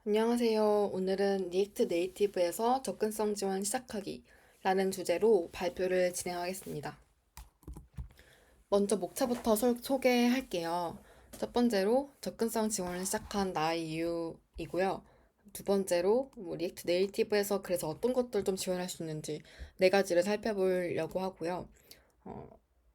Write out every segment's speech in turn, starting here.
안녕하세요. 오늘은 리액트 네이티브에서 접근성 지원 시작하기 라는 주제로 발표를 진행하겠습니다. 먼저 목차부터 소개할게요. 첫 번째로 접근성 지원을 시작한 나의 이유이고요. 두 번째로 리액트 네이티브에서 그래서 어떤 것들 좀 지원할 수 있는지 네 가지를 살펴보려고 하고요. 어,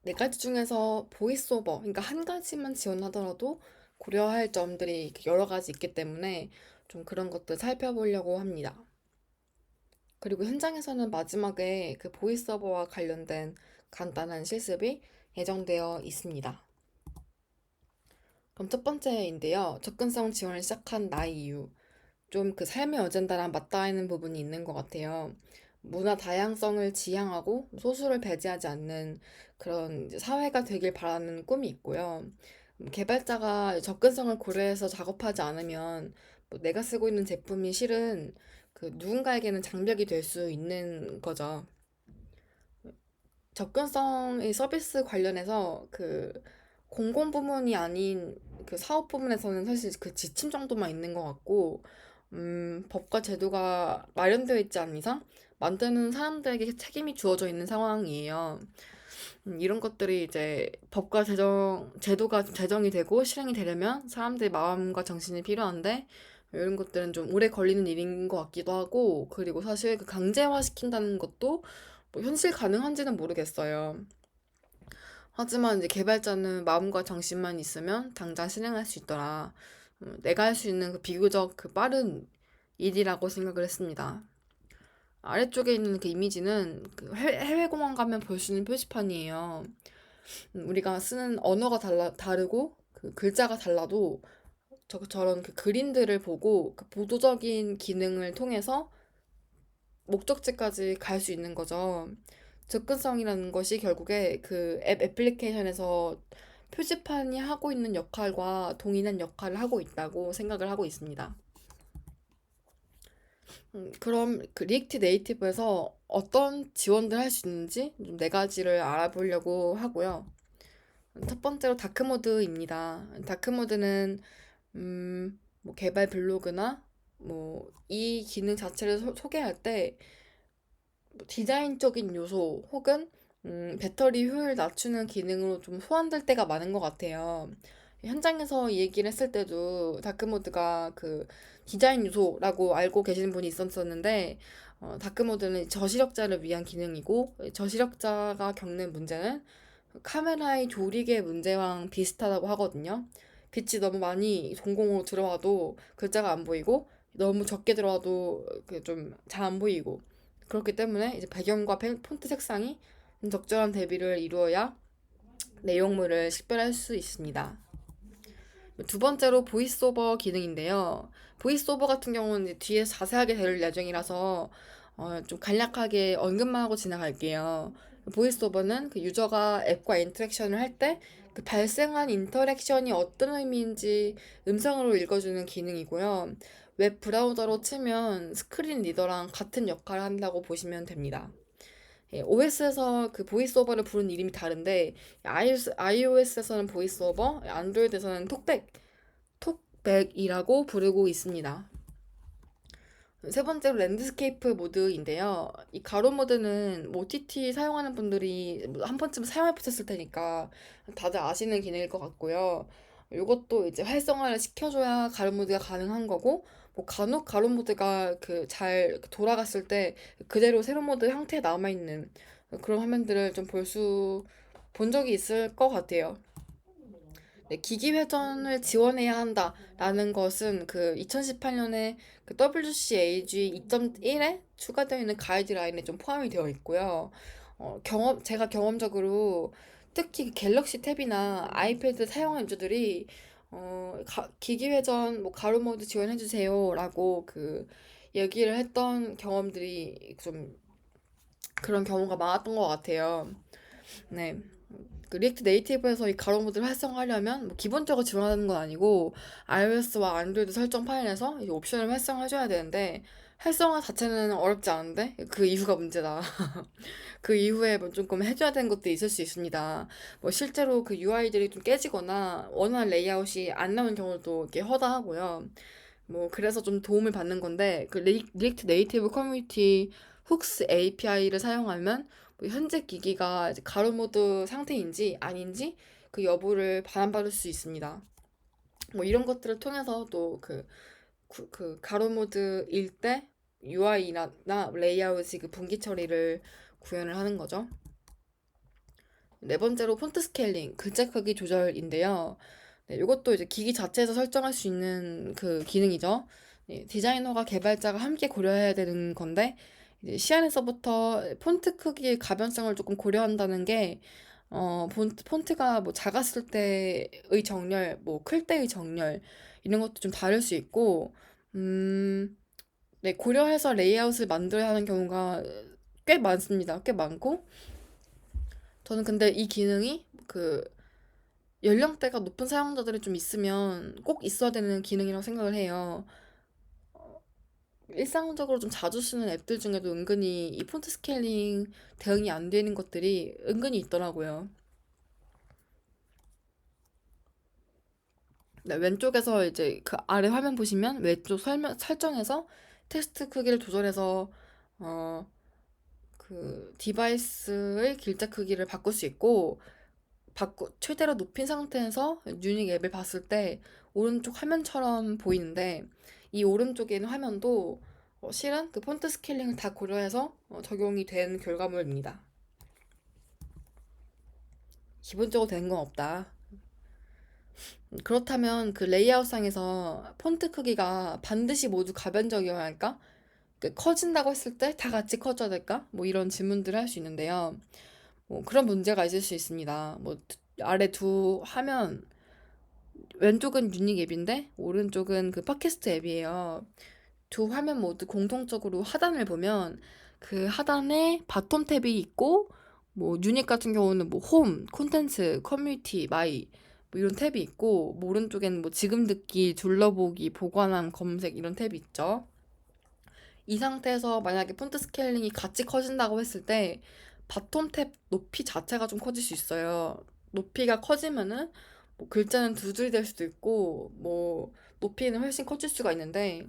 네 가지 중에서 보이스 오버, 그러니까 한 가지만 지원하더라도 고려할 점들이 여러 가지 있기 때문에 좀 그런 것들 살펴보려고 합니다. 그리고 현장에서는 마지막에 그 보이스 서버와 관련된 간단한 실습이 예정되어 있습니다. 그럼 첫 번째인데요. 접근성 지원을 시작한 나의 이유. 좀 그 삶의 어젠다랑 맞닿아있는 부분이 있는 것 같아요. 문화 다양성을 지향하고 소수를 배제하지 않는 그런 이제 사회가 되길 바라는 꿈이 있고요. 개발자가 접근성을 고려해서 작업하지 않으면 뭐 내가 쓰고 있는 제품이 실은 그 누군가에게는 장벽이 될 수 있는 거죠. 접근성의 서비스 관련해서 그 공공 부문이 아닌 그 사업 부문에서는 사실 그 지침 정도만 있는 것 같고, 법과 제도가 마련되어 있지 않은 이상 만드는 사람들에게 책임이 주어져 있는 상황이에요. 이런 것들이 이제 법과 제도가 제정이 되고 실행이 되려면 사람들의 마음과 정신이 필요한데, 이런 것들은 좀 오래 걸리는 일인 것 같기도 하고, 그리고 사실 그 강제화 시킨다는 것도 뭐 현실 가능한지는 모르겠어요. 하지만 이제 개발자는 마음과 정신만 있으면 당장 실행할 수 있더라. 내가 할 수 있는 그 비교적 그 빠른 일이라고 생각을 했습니다. 아래쪽에 있는 그 이미지는 그 해외 공항 가면 볼 수 있는 표지판이에요. 우리가 쓰는 언어가 다르고 그 글자가 달라도 저런 그 그림들을 보고 그 보도적인 기능을 통해서 목적지까지 갈 수 있는 거죠. 접근성이라는 것이 결국에 그 애플리케이션에서 표지판이 하고 있는 역할과 동일한 역할을 하고 있다고 생각을 하고 있습니다. 그럼 그 리액트 네이티브에서 어떤 지원들 할 수 있는지 좀 네 가지를 알아보려고 하고요. 첫 번째로 다크모드입니다. 다크모드는 뭐 개발 블로그나 뭐 이 기능 자체를 소개할 때 디자인적인 요소 혹은 배터리 효율 낮추는 기능으로 좀 소환될 때가 많은 것 같아요. 현장에서 이 얘기를 했을 때도 다크모드가 그 디자인 요소라고 알고 계시는 분이 있었었는데, 다크모드는 저시력자를 위한 기능이고, 저시력자가 겪는 문제는 카메라의 조리개 문제랑 비슷하다고 하거든요. 빛이 너무 많이 동공으로 들어와도 글자가 안 보이고, 너무 적게 들어와도 좀 잘 안 보이고, 그렇기 때문에 이제 배경과 폰트 색상이 적절한 대비를 이루어야 내용물을 식별할 수 있습니다. 두 번째로 보이스오버 기능인데요. 보이스오버 같은 경우는 이제 뒤에 자세하게 다룰 예정이라서 좀 간략하게 언급만 하고 지나갈게요. 보이스오버는 그 유저가 앱과 인터랙션을 할 때 그 발생한 인터랙션이 어떤 의미인지 음성으로 읽어주는 기능이고요. 웹 브라우저로 치면 스크린 리더랑 같은 역할을 한다고 보시면 됩니다. OS에서 그 보이스오버를 부르는 이름이 다른데 iOS에서는 보이스오버, 안드로이드에서는 톡백이라고 부르고 있습니다. 세 번째로 랜드스케이프 모드인데요. 이 가로 모드는 뭐 OTT 사용하는 분들이 한 번쯤 사용해 보셨을 테니까 다들 아시는 기능일 것 같고요. 이것도 이제 활성화를 시켜줘야 가로 모드가 가능한 거고, 뭐 간혹 가로 모드가 그 잘 돌아갔을 때 그대로 세로 모드 형태에 남아있는 그런 화면들을 좀 본 적이 있을 것 같아요. 네, 기기 회전을 지원해야 한다라는 것은 그 2018년에 그 WCAG 2.1에 추가되어 있는 가이드라인에 좀 포함이 되어 있고요. 제가 경험적으로 특히 그 갤럭시 탭이나 아이패드 사용한 유저들이 기기 회전 뭐 가로 모드 지원해주세요라고 그 얘기를 했던 경험들이 좀 그런 경우가 많았던 것 같아요. 네. 그 리액트 네이티브에서 이 가로 모드를 활성화하려면 뭐 기본적으로 지원하는 건 아니고 iOS와 안드로이드 설정 파일에서 이 옵션을 활성화해줘야 되는데, 활성화 자체는 어렵지 않은데 그 이후가 문제다. 그 이후에 뭐 조금 해줘야 되는 것도 있을 수 있습니다. 뭐 실제로 그 UI들이 좀 깨지거나 원하는 레이아웃이 안 나오는 경우도 이렇게 허다하고요. 뭐 그래서 좀 도움을 받는 건데 그 리액트 네이티브 커뮤니티 훅스 API를 사용하면 뭐 현재 기기가 이제 가로 모드 상태인지 아닌지 그 여부를 반환받을 수 있습니다. 뭐 이런 것들을 통해서 또 그 가로 모드일 때 UI나 레이아웃이 그 분기 처리를 구현을 하는 거죠. 네 번째로 폰트 스케일링, 글자 크기 조절인데요. 네, 이것도 이제 기기 자체에서 설정할 수 있는 그 기능이죠. 네, 디자이너가 개발자가 함께 고려해야 되는 건데, 이제 시안에서부터 폰트 크기의 가변성을 조금 고려한다는 게, 폰트가 뭐 작았을 때의 정렬, 뭐 클 때의 정렬, 이런 것도 좀 다를 수 있고, 네, 고려해서 레이아웃을 만들어야 하는 경우가 꽤 많습니다. 꽤 많고, 저는 근데 이 기능이 그 연령대가 높은 사용자들이 좀 있으면 꼭 있어야 되는 기능이라고 생각을 해요. 일상적으로 좀 자주 쓰는 앱들 중에도 은근히 이 폰트 스케일링 대응이 안 되는 것들이 은근히 있더라고요. 네, 왼쪽에서 이제 그 아래 화면 보시면 왼쪽 설정에서 텍스트 크기를 조절해서 어, 그 디바이스의 길자 크기를 바꿀 수 있고 최대로 높인 상태에서 유닉 앱을 봤을 때 오른쪽 화면처럼 보이는데 이 오른쪽에 있는 화면도 실은 그 폰트 스케일링을 다 고려해서 적용이 된 결과물입니다. 기본적으로 되는 건 없다. 그렇다면 그 레이아웃상에서 폰트 크기가 반드시 모두 가변적이어야 할까? 그 커진다고 했을 때 다 같이 커져야 될까? 뭐 이런 질문들을 할 수 있는데요. 뭐 그런 문제가 있을 수 있습니다. 뭐 아래 두 화면 왼쪽은 유닉 앱인데 오른쪽은 그 팟캐스트 앱이에요. 두 화면 모두 공통적으로 하단을 보면 그 하단에 바텀 탭이 있고 뭐 유닉 같은 경우는 뭐 홈, 콘텐츠, 커뮤니티, 마이 뭐 이런 탭이 있고 뭐 오른쪽에는 뭐 지금 듣기, 둘러보기, 보관함, 검색 이런 탭이 있죠. 이 상태에서 만약에 폰트 스케일링이 같이 커진다고 했을 때 바텀 탭 높이 자체가 좀 커질 수 있어요. 높이가 커지면은 뭐 글자는 두 줄이 될 수도 있고 뭐 높이는 훨씬 커질 수가 있는데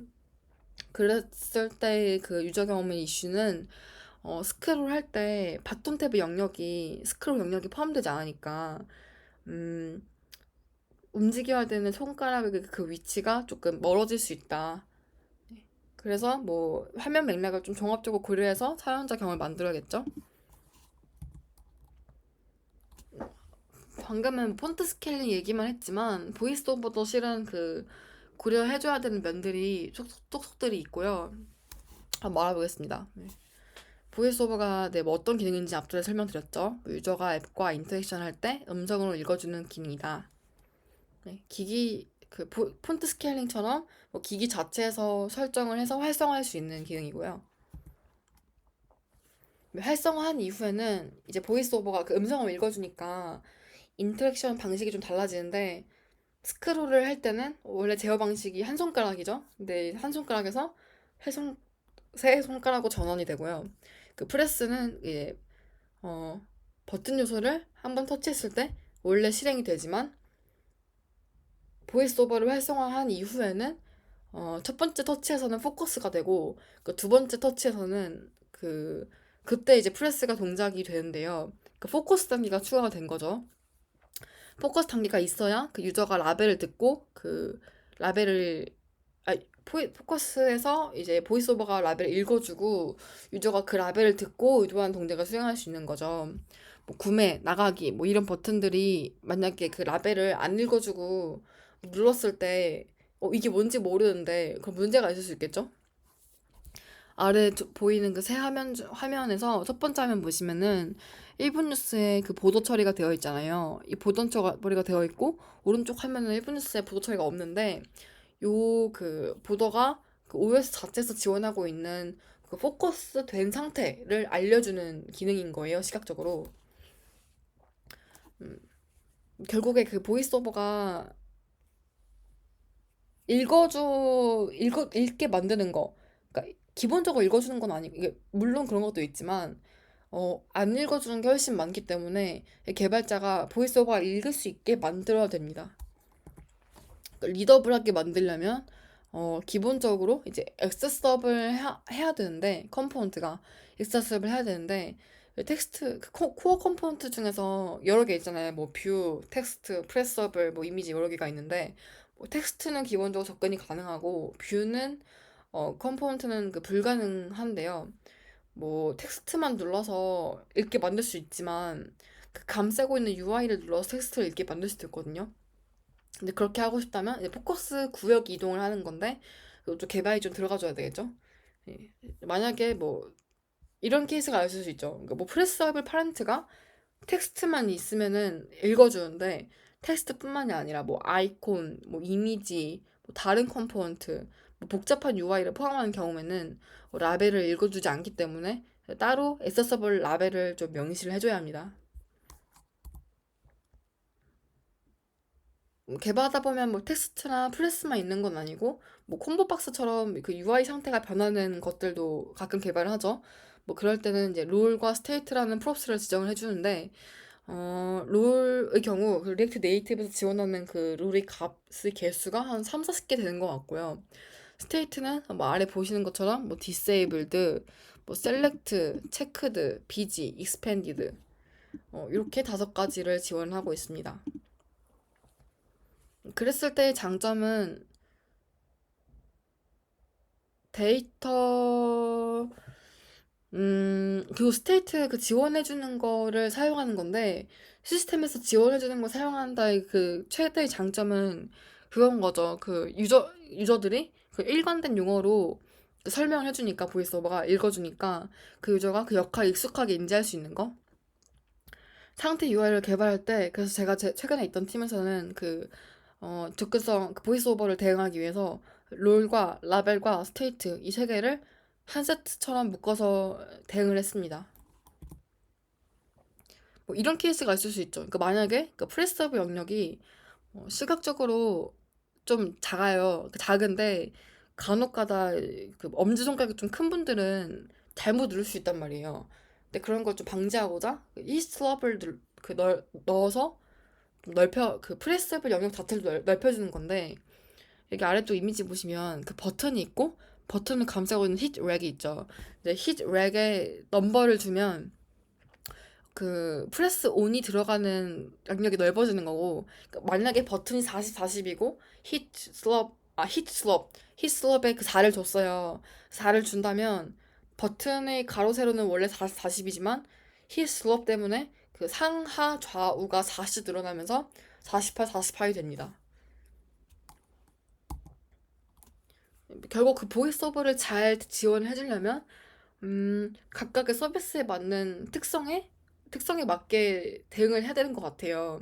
그랬을 때 그 유저 경험의 이슈는 스크롤 할 때 바텀 탭의 영역이 스크롤 영역이 포함되지 않으니까 음, 움직여야 되는 손가락의 그 위치가 조금 멀어질 수 있다. 그래서 뭐 화면 맥락을 좀 종합적으로 고려해서 사용자 경험을 만들어야겠죠. 방금은 폰트 스케일링 얘기만 했지만 보이스 오버도 실은 그 고려해줘야 되는 면들이 쏙쏙들이 있고요. 한번 말해보겠습니다. 네. 보이스 오버가 네, 뭐 어떤 기능인지 앞전에 설명드렸죠. 뭐 유저가 앱과 인터랙션 할 때 음성으로 읽어주는 기능이다. 네, 기기 폰트 스케일링처럼 뭐 기기 자체에서 설정을 해서 활성화할 수 있는 기능이고요. 활성화한 이후에는 이제 보이스 오버가 그 음성을 읽어주니까 인터랙션 방식이 좀 달라지는데 스크롤을 할 때는 원래 제어 방식이 한 손가락이죠. 근데 한 손가락에서 세 손가락으로 전환이 되고요. 그 프레스는 이제 어, 버튼 요소를 한번 터치했을 때 원래 실행이 되지만 보이스 오버를 활성화한 이후에는 첫 번째 터치에서는 포커스가 되고 그 두 번째 터치에서는 그때 이제 프레스가 동작이 되는데요. 그 포커스 단계가 추가가 된 거죠. 포커스 단계가 있어야 그 유저가 라벨을 듣고 그 라벨을 아, 포커스에서 이제 보이스 오버가 라벨을 읽어주고 유저가 그 라벨을 듣고 의도한 동작을 수행할 수 있는 거죠. 뭐 구매, 나가기 뭐 이런 버튼들이 만약에 그 라벨을 안 읽어주고 눌렀을 때 이게 뭔지 모르는데 그럼 문제가 있을 수 있겠죠? 아래 보이는 그 새 화면에서 첫 번째 화면 보시면은 1분 뉴스에 그 보도 처리가 되어 있잖아요. 이 보도 처리가 되어 있고 오른쪽 화면은 1분 뉴스에 보도 처리가 없는데 요 그 보도가 그 OS 자체에서 지원하고 있는 그 포커스 된 상태를 알려주는 기능인 거예요, 시각적으로. 음, 결국에 그 보이스 오버가 읽게 만드는 거. 그러니까 기본적으로 읽어주는 건 아니고, 이게 물론 그런 것도 있지만, 안 읽어주는 게 훨씬 많기 때문에 개발자가 보이스 오버가 읽을 수 있게 만들어야 됩니다. 그러니까 리더블하게 만들려면 기본적으로 이제 액세서블 해야 되는데, 컴포넌트가 액세서블 해야 되는데, 텍스트, 코어 컴포넌트 중에서 여러 개 있잖아요. 뭐, 뷰, 텍스트, 프레서블, 뭐, 이미지 여러 개가 있는데, 뭐, 텍스트는 기본적으로 접근이 가능하고, 뷰는, 컴포넌트는 그 불가능한데요. 뭐, 텍스트만 눌러서 읽게 만들 수 있지만, 그 감싸고 있는 UI를 눌러서 텍스트를 읽게 만들 수도 있거든요. 근데 그렇게 하고 싶다면 이제 포커스 구역 이동을 하는 건데 좀 개발이 좀 들어가줘야 되겠죠. 예. 만약에 뭐 이런 케이스가 있을 수 있죠. 그러니까 뭐 프레스able 파렌트가 텍스트만 있으면은 읽어주는데 텍스트뿐만이 아니라 뭐 아이콘, 뭐 이미지, 뭐 다른 컴포넌트, 뭐 복잡한 UI를 포함하는 경우에는 라벨을 읽어주지 않기 때문에 따로 액세서블 라벨을 좀 명시를 해줘야 합니다. 개발하다 보면 뭐 텍스트나 프레스만 있는 건 아니고 뭐 콤보 박스처럼 그 UI 상태가 변하는 것들도 가끔 개발을 하죠. 뭐 그럴 때는 이제 롤과 스테이트라는 프롭스를 지정을 해주는데 롤의 경우 그 리액트 네이티브에서 지원하는 그 롤의 값의 개수가 한 3, 40개 되는 것 같고요. 스테이트는 뭐 아래 보시는 것처럼 뭐 디세이블드, 뭐 셀렉트, 체크드, 비지, 익스펜디드 이렇게 5가지를 지원하고 있습니다. 그랬을 때의 장점은 데이터, 그 스테이트 그 지원해주는 거를 사용하는 건데, 시스템에서 지원해주는 걸 사용한다의 그 최대의 장점은 그건 거죠. 그 유저들이 그 일관된 용어로 그 설명을 해주니까, 보이스오버가 읽어주니까 그 유저가 그 역할을 익숙하게 인지할 수 있는 거. 상태 UI를 개발할 때, 그래서 제가 최근에 있던 팀에서는 접근성, 그 보이스오버를 대응하기 위해서 롤과 라벨과 스테이트 이 세 개를 한 세트처럼 묶어서 대응을 했습니다. 뭐 이런 케이스가 있을 수 있죠. 그러니까 만약에 그 프레스업 영역이 시각적으로 좀 작아요. 작은데 간혹가다 그 엄지손가락이 좀 큰 분들은 잘못 누를 수 있단 말이에요. 근데 그런 걸 좀 방지하고자 이 슬럽을 넣어서 좀 그 프레스업 영역 자체를 넓혀주는 건데 여기 아래쪽 이미지 보시면 그 버튼이 있고 버튼을 감싸고 있는 히트 렉이 있죠. 이제 히트 렉에 넘버를 주면 그 프레스 온이 들어가는 영역이 넓어지는 거고 그러니까 만약에 버튼이 40, 40이고 히트 슬럽에 그 4를 줬어요. 4를 준다면 버튼의 가로 세로는 원래 40, 40이지만 히트 슬럽 때문에 그 상하 좌우가 4씩 늘어나면서 48, 48이 됩니다. 결국 그 보이스 서버를 잘 지원을 해주려면 각각의 서비스에 맞는 특성에 맞게 대응을 해야 되는 것 같아요.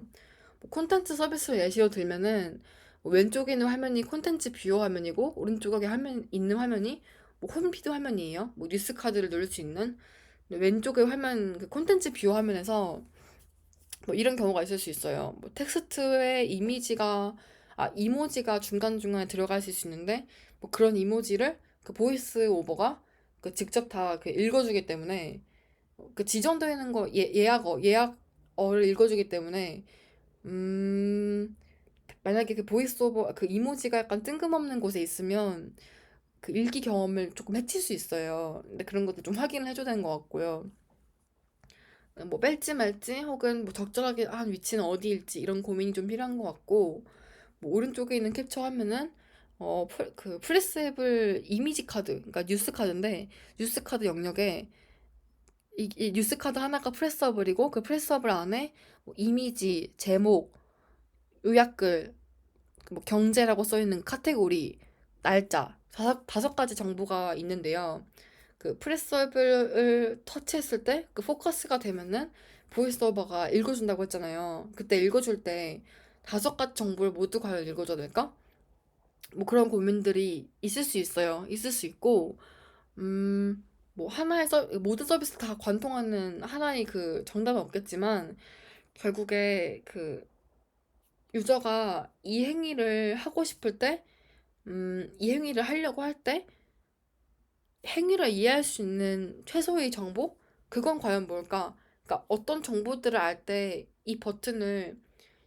뭐 콘텐츠 서비스를 예시로 들면은 뭐 왼쪽에 있는 화면이 콘텐츠 뷰어 화면이고 오른쪽에 있는 화면이 뭐 홈피드 화면이에요. 뭐 뉴스 카드를 누를 수 있는 근데 왼쪽의 화면 그 콘텐츠 뷰어 화면에서 뭐 이런 경우가 있을 수 있어요. 뭐 텍스트에 이모지가 중간중간에 들어갈 수 있는데 뭐 그런 이모지를 그 보이스 오버가 그 직접 다 그 읽어주기 때문에 그 지정되어 있는 거 예약어를 읽어주기 때문에 음 만약에 그 보이스 오버 그 이모지가 약간 뜬금없는 곳에 있으면 그 읽기 경험을 조금 해칠 수 있어요. 근데 그런 것도 좀 확인을 해줘야 되는 것 같고요. 뭐 뺄지 말지 혹은 뭐 적절하게 한 위치는 어디일지 이런 고민이 좀 필요한 것 같고 뭐 오른쪽에 있는 캡처 화면은 그 프레스able 이미지 카드 그러니까 뉴스 카드인데 뉴스 카드 영역에 이 뉴스 카드 하나가 프레스업을이고 그 프레스업을 안에 뭐 이미지, 제목, 요약글, 뭐 경제라고 써 있는 카테고리, 날짜 다섯 가지 정보가 있는데요. 그 프레스업을 터치했을 때 그 포커스가 되면은 보이스 오버가 읽어준다고 했잖아요. 그때 읽어줄 때 5가지 정보를 모두 과연 읽어줘야 될까? 뭐 그런 고민들이 있을 수 있어요. 있을 수 있고, 뭐 모든 서비스 다 관통하는 하나의 그 정답은 없겠지만, 결국에 그 유저가 이 행위를 하고 싶을 때, 이 행위를 하려고 할 때, 행위를 이해할 수 있는 최소의 정보? 그건 과연 뭘까? 그러니까 어떤 정보들을 알 때 이 버튼을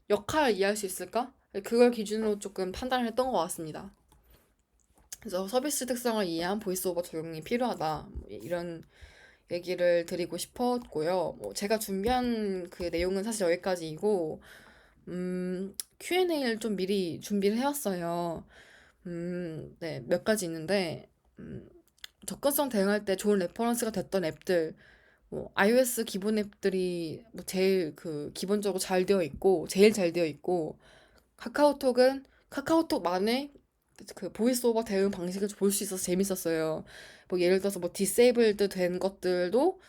역할을 이해할 수 있을까? 그걸 기준으로 조금 판단을 했던 것 같습니다. 그래서 서비스 특성을 이해한 보이스오버 적용이 필요하다. 뭐 이런 얘기를 드리고 싶었고요. 뭐 제가 준비한 그 내용은 사실 여기까지이고, Q&A를 좀 미리 준비를 해왔어요. 네, 몇 가지 있는데, 음, 접근성 대응할 때 좋은 레퍼런스가 됐던 앱들, 뭐 iOS 기본 앱들이 뭐 제일 그 기본적으로 잘 되어 있고, 제일 잘 되어 있고, 카카오톡은 카카오톡만의 그 보이스 오버 대응 방식을 볼 수 있어서 재밌었어요. 뭐 예를 들어서 뭐 디세이블드 된 것들도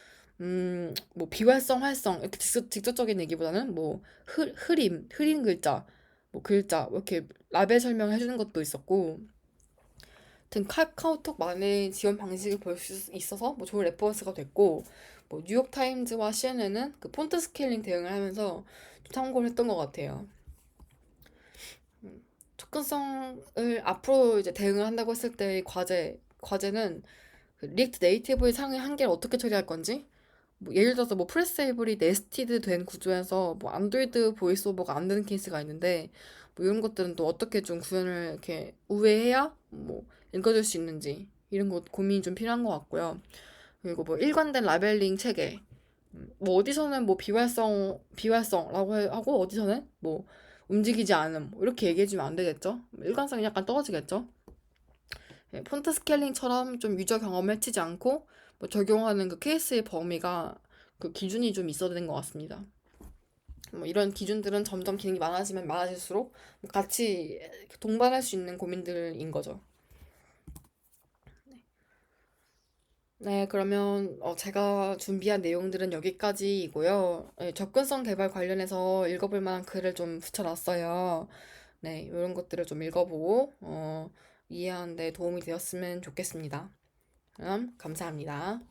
뭐 비활성 활성 이렇게 직접적인 얘기보다는 뭐 흐림 글자 뭐 글자 뭐 이렇게 라벨 설명해 주는 것도 있었고 등 카카오톡만의 지원 방식을 볼 수 있어서 뭐 좋은 레퍼런스가 됐고 뭐 뉴욕타임즈와 CNN은 그 폰트 스케일링 대응을 하면서 좀 참고를 했던 것 같아요. 접근성을 앞으로 이제 대응을 한다고 했을 때의 과제는 그 리액트 네이티브의 상위 한계를 어떻게 처리할 건지, 뭐 예를 들어서 뭐 프레스테이블이 네스티드 된 구조에서 뭐 안드로이드 보이스 오버가 안 되는 케이스가 있는데, 뭐 이런 것들은 또 어떻게 좀 구현을 이렇게 우회해야 뭐 읽어줄 수 있는지, 이런 거 고민이 좀 필요한 것 같고요. 그리고 뭐 일관된 라벨링 체계, 뭐 어디서는 뭐 비활성라고 하고 어디서는 뭐 움직이지 않음 뭐 이렇게 얘기해주면 안 되겠죠? 일관성이 약간 떨어지겠죠? 예, 폰트 스케일링처럼 좀 유저 경험을 해치지 않고 뭐 적용하는 그 케이스의 범위가 그 기준이 좀 있어야 되는 것 같습니다. 뭐 이런 기준들은 점점 기능이 많아지면 많아질수록 같이 동반할 수 있는 고민들인 거죠. 네, 그러면 제가 준비한 내용들은 여기까지이고요. 예, 접근성 개발 관련해서 읽어볼 만한 글을 좀 붙여놨어요. 네, 이런 것들을 좀 읽어보고 이해하는 데 도움이 되었으면 좋겠습니다. 그럼 감사합니다.